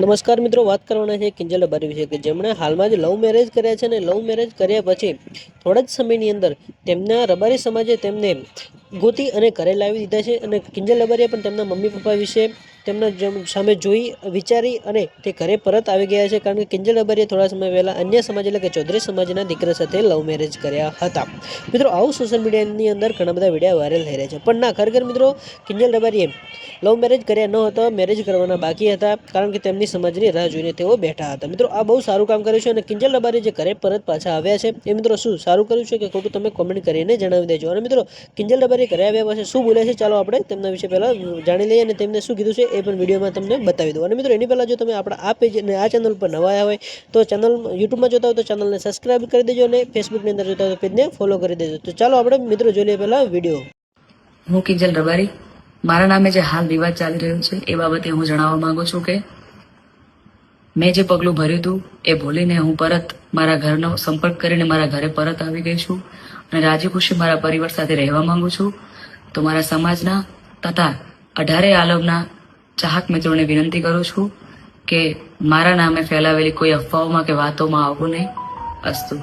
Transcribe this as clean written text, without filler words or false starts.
નમસ્કાર મિત્રો, વાત કરવાના છે કિંજલ રબારી વિશે કે જેમણે હાલમાં જ લવ મેરેજ કર્યા છે અને લવ મેરેજ કર્યા પછી થોડા જ સમયની અંદર તેમના રબારી સમાજે તેમને ગોતી અને ઘરે લાવી દીધા છે અને કિંજલ રબારીએ પણ તેમના મમ્મી પપ્પા વિશે તેમના સામે જોઈ વિચારી અને તે ઘરે પરત આવી ગયા છે, કારણ કે કિંજલ રબારીએ થોડા સમય પહેલા અન્ય સમાજ એટલે કે ચૌધરી સમાજના દીકરા સાથે લવ મેરેજ કર્યા હતા. મિત્રો, આવું સોશિયલ મીડિયાની અંદર ઘણા બધા વિડીયો વાયરલ થઈ રહ્યા છે, પણ ના, ખરેખર મિત્રો કિંજલ રબારીએ લવ મેરેજ કર્યા ન હતા, મેરેજ કરવાના બાકી હતા, કારણ કે તેમની સમાજની રાહ જોઈને તેઓ બેઠા હતા. મિત્રો, આ બહુ સારું કામ કર્યું છે અને કિંજલ રબારી જે ઘરે પરત પાછા આવ્યા છે એ મિત્રો શું સારું કર્યું છે કે ખોટું તમે કોમેન્ટ કરીને જણાવી દેજો. અને મિત્રો, કિંજલ રબારી ઘરે આવ્યા પછી શું બોલે છે ચાલો આપણે તેમના વિશે પહેલા જાણી લઈએ અને તેમને શું કીધું છે એ પણ વિડીયોમાં તમને બતાવી દઉં. અને મિત્રો, એની પહેલાં જો તમે આપણા આ પેજ અને આ ચેનલ પર નવા આવ્યા હોય તો ચેનલ યુટ્યુબમાં જોતા હોય તો ચેનલને સબસ્ક્રાઈબ કરી દેજો અને ફેસબુકની અંદર જોતા હોય તો પેજને ફોલો કરી દેજો. તો ચાલો આપણે મિત્રો જોઈ લઈએ પહેલા વિડીયો. હું કિંજલ રબારી, મારા નામે જે હાલ વિવાદ ચાલી રહ્યો છે એ બાબતે હું જણાવવા માંગુ છું કે મેં જે પગલું ભર્યું હતું એ ભૂલીને હું પરત મારા ઘરનો સંપર્ક કરીને મારા ઘરે પરત આવી ગઈ છું અને રાજી ખુશી મારા પરિવાર સાથે રહેવા માંગુ છું. તો મારા સમાજના તથા 18 આલમના ચાહક મિત્રોને વિનંતી કરું છું કે મારા નામે ફેલાવેલી કોઈ અફવાઓમાં કે વાતોમાં આવવું નહીં. અસ્તુ.